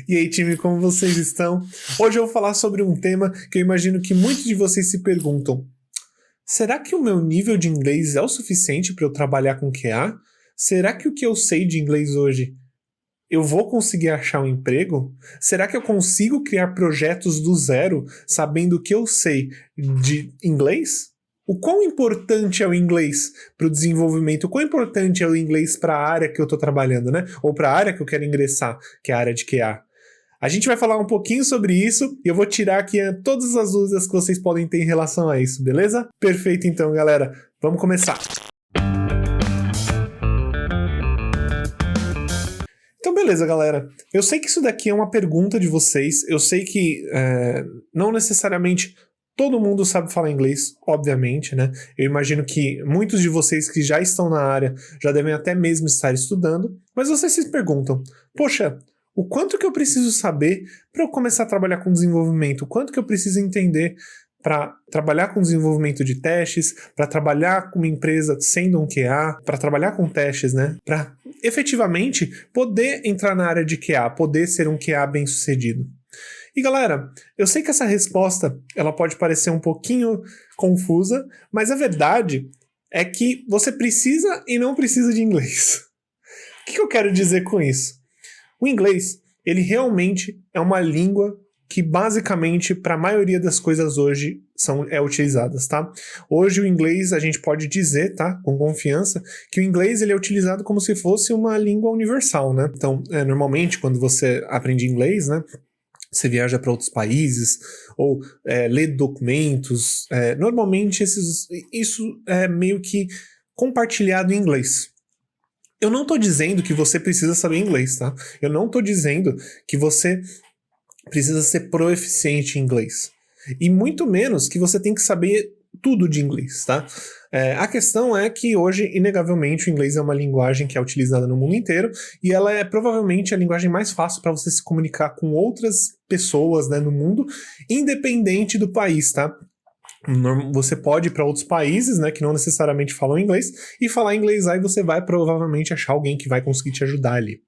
E aí, time, como vocês estão? Hoje eu vou falar sobre um tema que eu imagino que muitos de vocês se perguntam. Será que o meu nível de inglês é o suficiente para eu trabalhar com QA? Será que o que eu sei de inglês hoje, eu vou conseguir achar um emprego? Será que eu consigo criar projetos do zero, sabendo o que eu sei de inglês? O quão importante é o inglês para o desenvolvimento? O quão importante é o inglês para a área que eu estou trabalhando, né? Ou para a área que eu quero ingressar, que é a área de QA? A gente vai falar um pouquinho sobre isso e eu vou tirar aqui todas as dúvidas que vocês podem ter em relação a isso, beleza? Perfeito então, galera. Vamos começar. Então, beleza, galera. Eu sei que isso daqui é uma pergunta de vocês. Eu sei que não necessariamente todo mundo sabe falar inglês, obviamente, né? Eu imagino que muitos de vocês que já estão na área já devem até mesmo estar estudando, mas vocês se perguntam, poxa, o quanto que eu preciso saber para eu começar a trabalhar com desenvolvimento? O quanto que eu preciso entender para trabalhar com desenvolvimento de testes, para trabalhar com uma empresa sendo um QA, para trabalhar com testes, né? Para efetivamente poder entrar na área de QA, poder ser um QA bem-sucedido. E galera, eu sei que essa resposta ela pode parecer um pouquinho confusa, mas a verdade é que você precisa e não precisa de inglês. O que eu quero dizer com isso? O inglês, ele realmente é uma língua que basicamente para a maioria das coisas hoje é utilizadas, tá? Hoje o inglês a gente pode dizer, tá, com confiança, que o inglês ele é utilizado como se fosse uma língua universal, né? Então, normalmente quando você aprende inglês, né, você viaja para outros países ou lê documentos, normalmente isso é meio que compartilhado em inglês. Eu não tô dizendo que você precisa saber inglês, tá? Eu não tô dizendo que você precisa ser proeficiente em inglês. E muito menos que você tem que saber tudo de inglês, tá? A questão é que hoje, inegavelmente, o inglês é uma linguagem que é utilizada no mundo inteiro e ela é provavelmente a linguagem mais fácil para você se comunicar com outras pessoas, né, no mundo, independente do país, tá? Você pode ir para outros países, né, que não necessariamente falam inglês, e falar inglês aí você vai provavelmente achar alguém que vai conseguir te ajudar ali.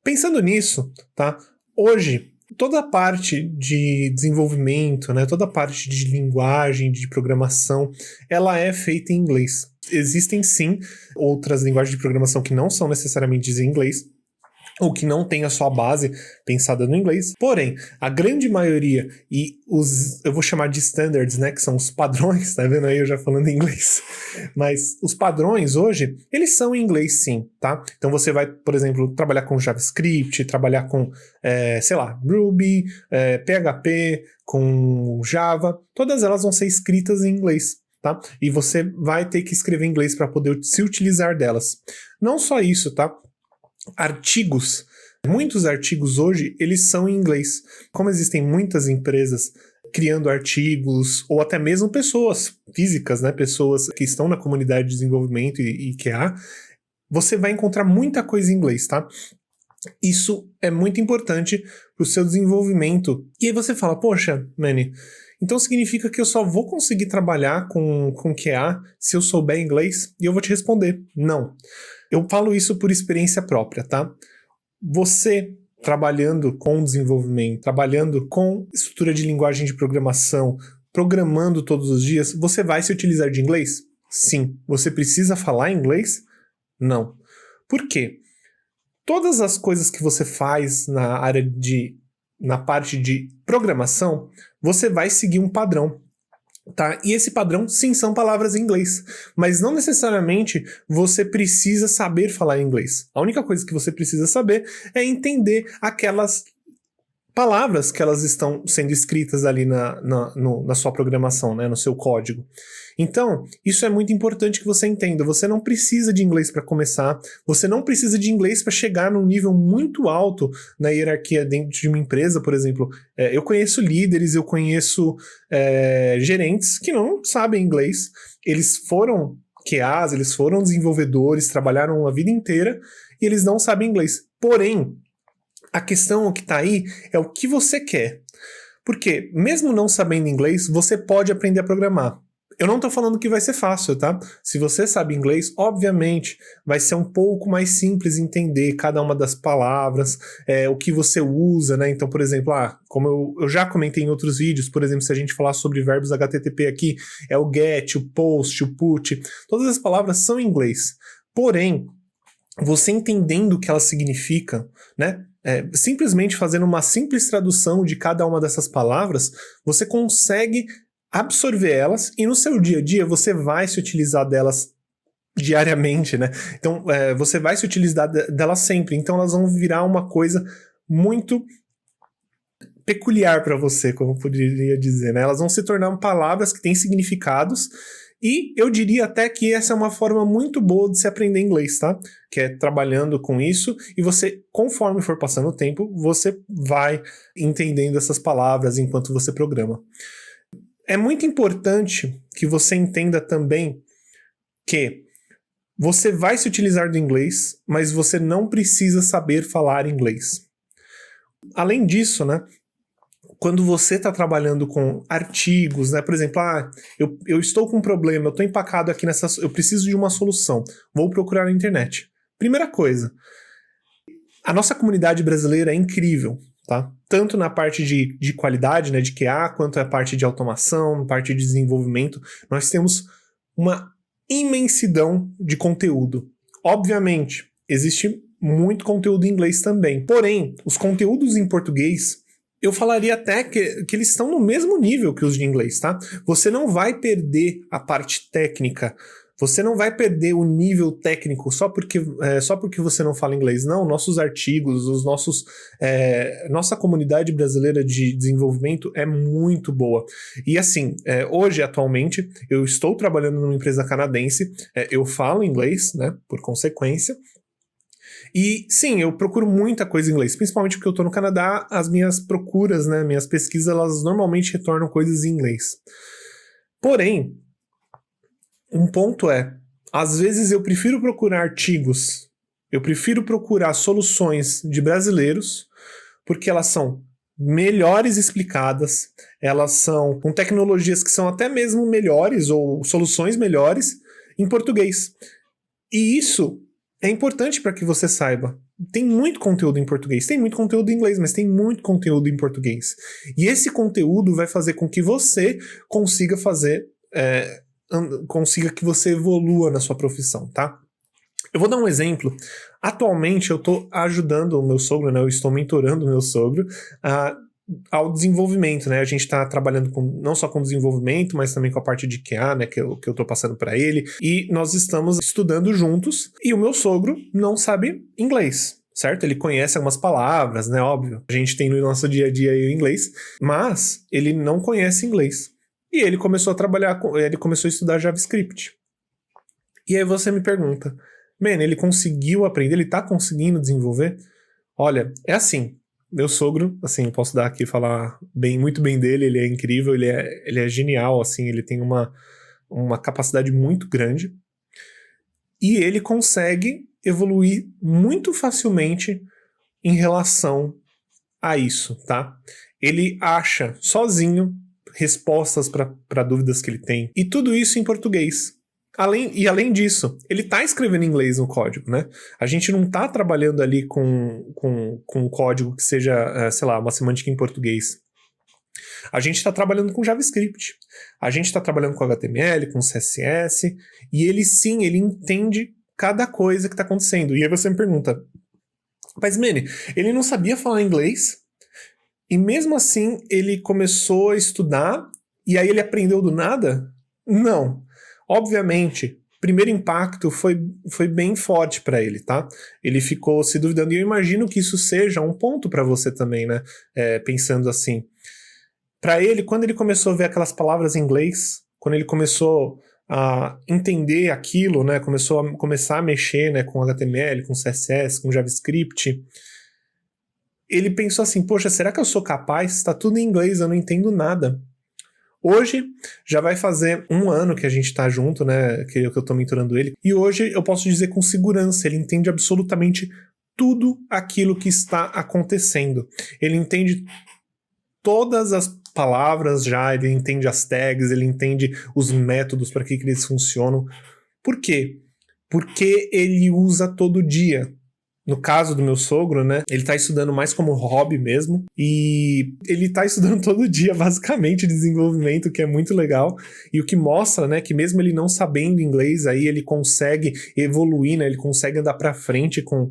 Pensando nisso, tá? Hoje, toda a parte de desenvolvimento, né, toda a parte de linguagem, de programação, ela é feita em inglês. Existem sim outras linguagens de programação que não são necessariamente em inglês, ou que não tem a sua base pensada no inglês. Porém, a grande maioria e eu vou chamar de standards, né, que são os padrões, tá vendo aí eu já falando em inglês? Mas os padrões hoje, eles são em inglês sim, tá? Então você vai, por exemplo, trabalhar com JavaScript, trabalhar com, sei lá, Ruby, PHP, com Java, todas elas vão ser escritas em inglês. Tá? E você vai ter que escrever em inglês para poder se utilizar delas. Não só isso, tá? Artigos. Muitos artigos hoje, eles são em inglês. Como existem muitas empresas criando artigos, ou até mesmo pessoas físicas, né? Pessoas que estão na comunidade de desenvolvimento e QA, você vai encontrar muita coisa em inglês, tá? Isso é muito importante para o seu desenvolvimento. E aí você fala, poxa, Manny, então significa que eu só vou conseguir trabalhar com QA se eu souber inglês? E eu vou te responder, não. Eu falo isso por experiência própria, tá? Você trabalhando com desenvolvimento, trabalhando com estrutura de linguagem de programação, programando todos os dias, você vai se utilizar de inglês? Sim. Você precisa falar inglês? Não. Por quê? Todas as coisas que você faz na parte de programação, você vai seguir um padrão. Tá? E esse padrão, sim, são palavras em inglês, mas não necessariamente você precisa saber falar inglês. A única coisa que você precisa saber é entender aquelas palavras que elas estão sendo escritas ali na sua programação, né, no seu código. Então, isso é muito importante que você entenda. Você não precisa de inglês para começar, você não precisa de inglês para chegar num nível muito alto na hierarquia dentro de uma empresa, por exemplo. Eu conheço líderes, eu conheço gerentes que não sabem inglês, eles foram QAs, eles foram desenvolvedores, trabalharam a vida inteira e eles não sabem inglês. Porém, a questão que está aí é o que você quer. Porque, mesmo não sabendo inglês, você pode aprender a programar. Eu não tô falando que vai ser fácil, tá? Se você sabe inglês, obviamente vai ser um pouco mais simples entender cada uma das palavras, o que você usa, né? Então, por exemplo, como eu já comentei em outros vídeos, por exemplo, se a gente falar sobre verbos HTTP aqui, é o get, o post, o put, todas as palavras são em inglês. Porém, você entendendo o que elas significam, né? Simplesmente fazendo uma simples tradução de cada uma dessas palavras, você consegue absorver elas e no seu dia a dia você vai se utilizar delas diariamente, né? Então, você vai se utilizar delas sempre. Então, elas vão virar uma coisa muito peculiar para você, como eu poderia dizer, né? Elas vão se tornar palavras que têm significados e eu diria até que essa é uma forma muito boa de se aprender inglês, tá? Que é trabalhando com isso e você, conforme for passando o tempo, você vai entendendo essas palavras enquanto você programa. É muito importante que você entenda também que você vai se utilizar do inglês, mas você não precisa saber falar inglês. Além disso, né, quando você está trabalhando com artigos, né, por exemplo, eu estou com um problema, eu estou empacado aqui eu preciso de uma solução, vou procurar na internet. Primeira coisa, a nossa comunidade brasileira é incrível. Tá? Tanto na parte de qualidade, né, de QA, quanto a parte de automação, parte de desenvolvimento, nós temos uma imensidão de conteúdo. Obviamente, existe muito conteúdo em inglês também, porém, os conteúdos em português, eu falaria até que eles estão no mesmo nível que os de inglês, tá? Você não vai perder a parte técnica, você não vai perder o nível técnico só porque você não fala inglês. Não, nossos artigos, nossa comunidade brasileira de desenvolvimento é muito boa. E assim, hoje, atualmente, eu estou trabalhando numa empresa canadense, eu falo inglês, né, por consequência. E sim, eu procuro muita coisa em inglês, principalmente porque eu estou no Canadá, as minhas procuras, né, minhas pesquisas, elas normalmente retornam coisas em inglês. Porém, um ponto às vezes eu prefiro procurar artigos, eu prefiro procurar soluções de brasileiros, porque elas são melhores explicadas, elas são com tecnologias que são até mesmo melhores, ou soluções melhores, em português. E isso é importante para que você saiba. Tem muito conteúdo em português, tem muito conteúdo em inglês, mas tem muito conteúdo em português. E esse conteúdo vai fazer com que você consiga que você evolua na sua profissão, tá? Eu vou dar um exemplo. Atualmente eu estou ajudando o meu sogro, né? Eu estou mentorando o meu sogro ao desenvolvimento, né? A gente está trabalhando não só com desenvolvimento, mas também com a parte de QA, né? Que eu estou passando para ele. E nós estamos estudando juntos. E o meu sogro não sabe inglês, certo? Ele conhece algumas palavras, né? Óbvio. A gente tem no nosso dia a dia aí o inglês, mas ele não conhece inglês. E ele começou ele começou a estudar JavaScript. E aí você me pergunta, ele conseguiu aprender, ele tá conseguindo desenvolver? Olha, é assim, meu sogro, assim, posso dar aqui, falar muito bem dele, ele é incrível, ele é genial, assim, ele tem uma capacidade muito grande, e ele consegue evoluir muito facilmente em relação a isso, tá? Ele acha sozinho respostas para dúvidas que ele tem. E tudo isso em português. Além disso, ele tá escrevendo em inglês no código, né? A gente não tá trabalhando ali com um código que seja, sei lá, uma semântica em português. A gente está trabalhando com JavaScript. A gente está trabalhando com HTML, com CSS, e ele entende cada coisa que está acontecendo. E aí você me pergunta, mas ele não sabia falar inglês? E mesmo assim, ele começou a estudar e aí ele aprendeu do nada? Não. Obviamente, o primeiro impacto foi bem forte para ele, tá? Ele ficou se duvidando. E eu imagino que isso seja um ponto para você também, né? Pensando assim. Para ele, quando ele começou a ver aquelas palavras em inglês, quando ele começou a entender aquilo, né? Começar a mexer, né, com HTML, com CSS, com JavaScript, ele pensou assim, poxa, será que eu sou capaz? Tá tudo em inglês, eu não entendo nada. Hoje, já vai fazer 1 ano que a gente tá junto, né, que eu tô mentorando ele, e hoje eu posso dizer com segurança, ele entende absolutamente tudo aquilo que está acontecendo. Ele entende todas as palavras já, ele entende as tags, ele entende os métodos para que eles funcionam. Por quê? Porque ele usa todo dia. No caso do meu sogro, né, ele tá estudando mais como hobby mesmo, e ele tá estudando todo dia, basicamente, desenvolvimento, que é muito legal, e o que mostra, né, que mesmo ele não sabendo inglês, aí ele consegue evoluir, né, ele consegue andar pra frente com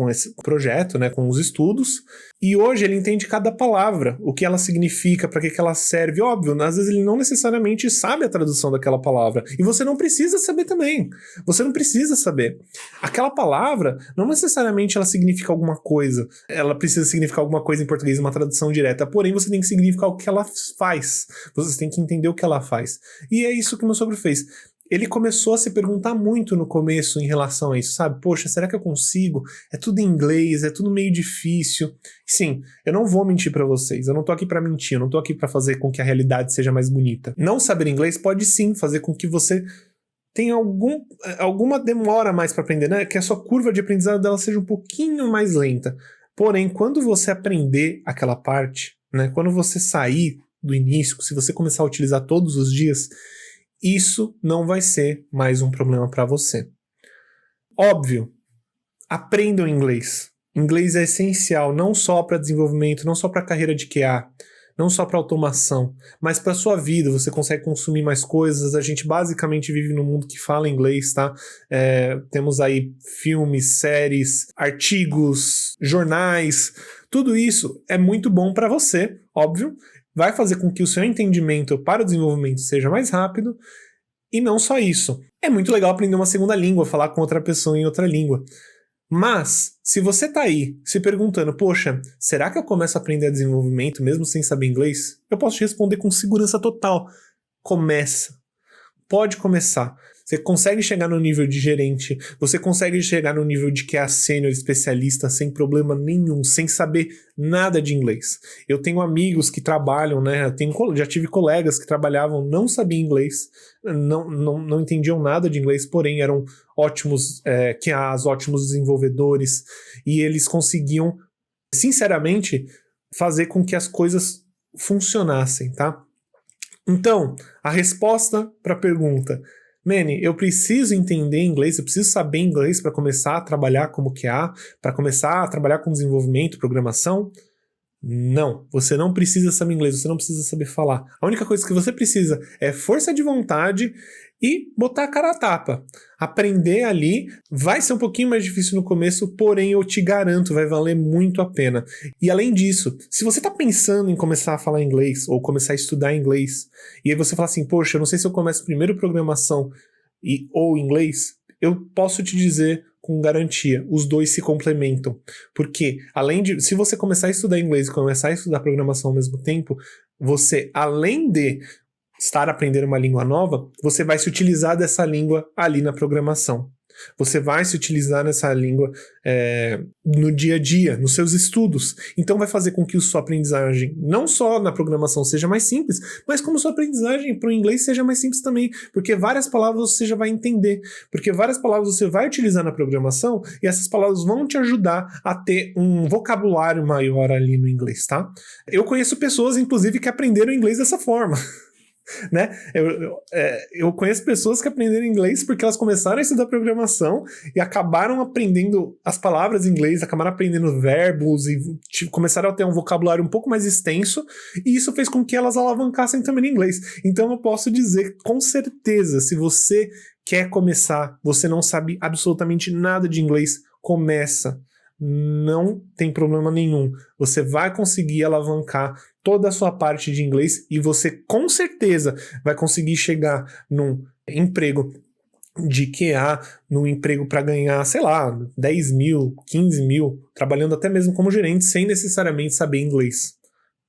esse projeto, né, com os estudos, e hoje ele entende cada palavra, o que ela significa, para que ela serve. Óbvio, às vezes ele não necessariamente sabe a tradução daquela palavra, e você não precisa saber também, você não precisa saber. Aquela palavra, não necessariamente ela significa alguma coisa, ela precisa significar alguma coisa em português, uma tradução direta, porém você tem que significar o que ela faz, você tem que entender o que ela faz. E é isso que meu sogro fez. Ele começou a se perguntar muito no começo em relação a isso, sabe? Poxa, será que eu consigo? É tudo em inglês, é tudo meio difícil. Sim, eu não vou mentir pra vocês, eu não tô aqui pra mentir, eu não tô aqui pra fazer com que a realidade seja mais bonita. Não saber inglês pode sim fazer com que você tenha alguma demora mais pra aprender, né? Que a sua curva de aprendizado dela seja um pouquinho mais lenta. Porém, quando você aprender aquela parte, né? Quando você sair do início, se você começar a utilizar todos os dias, isso não vai ser mais um problema para você. Óbvio, aprendam inglês. Inglês é essencial não só para desenvolvimento, não só para carreira de QA, não só para automação, mas para sua vida. Você consegue consumir mais coisas. A gente basicamente vive num mundo que fala inglês, tá? Temos aí filmes, séries, artigos, jornais. Tudo isso é muito bom para você, óbvio. Vai fazer com que o seu entendimento para o desenvolvimento seja mais rápido. E não só isso. É muito legal aprender uma segunda língua, falar com outra pessoa em outra língua. Mas, se você tá aí se perguntando, poxa, será que eu começo a aprender desenvolvimento mesmo sem saber inglês? Eu posso te responder com segurança total. Começa. Pode começar. Você consegue chegar no nível de gerente, você consegue chegar no nível de QA sênior especialista sem problema nenhum, sem saber nada de inglês. Eu tenho amigos que trabalham, né? Já tive colegas que trabalhavam, não sabiam inglês, não entendiam nada de inglês, porém eram ótimos QAs, ótimos desenvolvedores, e eles conseguiam, sinceramente, fazer com que as coisas funcionassem, tá? Então, a resposta para a pergunta: Manny, eu preciso entender inglês, eu preciso saber inglês para começar a trabalhar como QA, para começar a trabalhar com desenvolvimento, programação? Não, você não precisa saber inglês, você não precisa saber falar. A única coisa que você precisa é força de vontade e botar a cara a tapa. Aprender ali vai ser um pouquinho mais difícil no começo, porém eu te garanto, vai valer muito a pena. E além disso, se você está pensando em começar a falar inglês ou começar a estudar inglês, e aí você fala assim, poxa, eu não sei se eu começo primeiro programação ou inglês, eu posso te dizer com garantia, os dois se complementam. Porque, se você começar a estudar inglês e começar a estudar programação ao mesmo tempo, você, além de estar aprendendo uma língua nova, você vai se utilizar dessa língua ali na programação. Você vai se utilizar nessa língua no dia a dia, nos seus estudos. Então vai fazer com que a sua aprendizagem, não só na programação, seja mais simples, mas como sua aprendizagem para o inglês seja mais simples também. Porque várias palavras você já vai entender. Porque várias palavras você vai utilizar na programação e essas palavras vão te ajudar a ter um vocabulário maior ali no inglês, tá? Eu conheço pessoas, inclusive, que aprenderam inglês dessa forma. Né? Eu conheço pessoas que aprenderam inglês porque elas começaram a estudar programação e acabaram aprendendo as palavras em inglês, acabaram aprendendo verbos e começaram a ter um vocabulário um pouco mais extenso, e isso fez com que elas alavancassem também no inglês. Então eu posso dizer com certeza, se você quer começar, você não sabe absolutamente nada de inglês, começa. Não tem problema nenhum. Você vai conseguir alavancar toda a sua parte de inglês e você com certeza vai conseguir chegar num emprego de QA, num emprego para ganhar, sei lá, 10 mil, 15 mil, trabalhando até mesmo como gerente sem necessariamente saber inglês,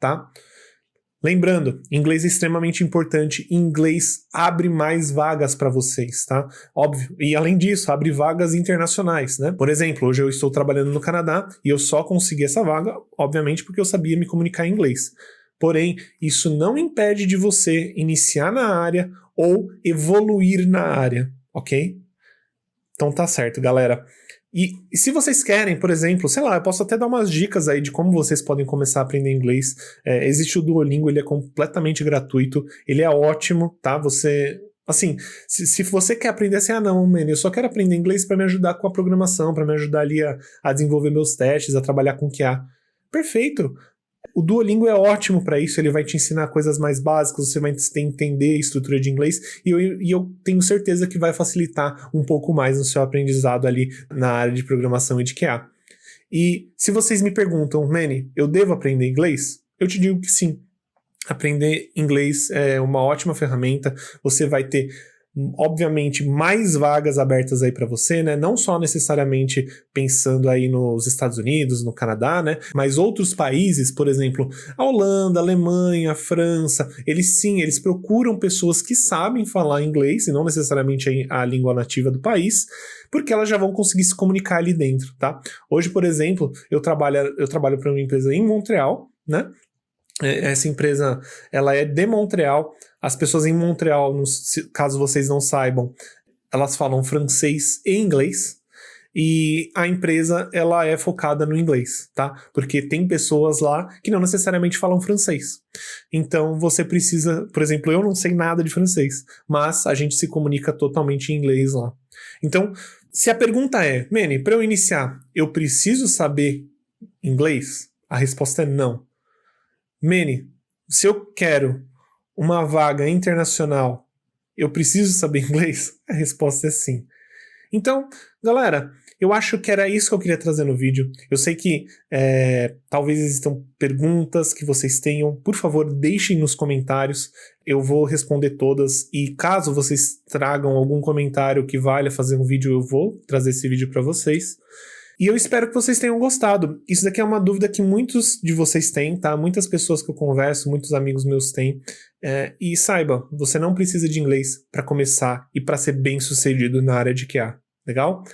tá? Lembrando, inglês é extremamente importante, inglês abre mais vagas para vocês, tá? Óbvio, e além disso, abre vagas internacionais, né? Por exemplo, hoje eu estou trabalhando no Canadá e eu só consegui essa vaga, obviamente, porque eu sabia me comunicar em inglês. Porém, isso não impede de você iniciar na área ou evoluir na área, ok? Então tá certo, galera. E se vocês querem, por exemplo, sei lá, eu posso até dar umas dicas aí de como vocês podem começar a aprender inglês. Existe o Duolingo, ele é completamente gratuito, ele é ótimo, tá? Você... Assim, se você quer aprender assim, não, mano, eu só quero aprender inglês para me ajudar com a programação, para me ajudar ali a desenvolver meus testes, a trabalhar com QA. Perfeito! O Duolingo é ótimo para isso, ele vai te ensinar coisas mais básicas, você vai entender a estrutura de inglês, e eu tenho certeza que vai facilitar um pouco mais o seu aprendizado ali na área de programação e de QA. E se vocês me perguntam, Manny, eu devo aprender inglês? Eu te digo que sim. Aprender inglês é uma ótima ferramenta, você vai ter, obviamente, mais vagas abertas aí para você, né? Não só necessariamente pensando aí nos Estados Unidos, no Canadá, né? Mas outros países, por exemplo, a Holanda, a Alemanha, a França, eles procuram pessoas que sabem falar inglês, e não necessariamente a língua nativa do país, porque elas já vão conseguir se comunicar ali dentro, tá? Hoje, por exemplo, eu trabalho para uma empresa em Montreal, né? Essa empresa, ela é de Montreal. As pessoas em Montreal, caso vocês não saibam, elas falam francês e inglês. E a empresa, ela é focada no inglês, tá? Porque tem pessoas lá que não necessariamente falam francês. Então você precisa, por exemplo, eu não sei nada de francês, mas a gente se comunica totalmente em inglês lá. Então, se a pergunta é, Manny, para eu iniciar, eu preciso saber inglês? A resposta é não. Manny, se eu quero uma vaga internacional, eu preciso saber inglês? A resposta é sim. Então, galera, eu acho que era isso que eu queria trazer no vídeo. Eu sei que talvez existam perguntas que vocês tenham. Por favor, deixem nos comentários. Eu vou responder todas. E caso vocês tragam algum comentário que valha fazer um vídeo, eu vou trazer esse vídeo para vocês. E eu espero que vocês tenham gostado. Isso daqui é uma dúvida que muitos de vocês têm, tá? Muitas pessoas que eu converso, muitos amigos meus têm. E saiba, você não precisa de inglês para começar e para ser bem sucedido na área de QA. Legal?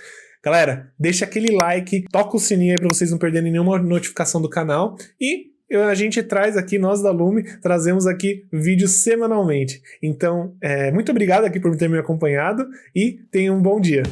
Galera, deixa aquele like, toca o sininho aí para vocês não perderem nenhuma notificação do canal. E a gente traz aqui, nós da Lume, trazemos aqui vídeos semanalmente. Então, muito obrigado aqui por ter me acompanhado e tenham um bom dia.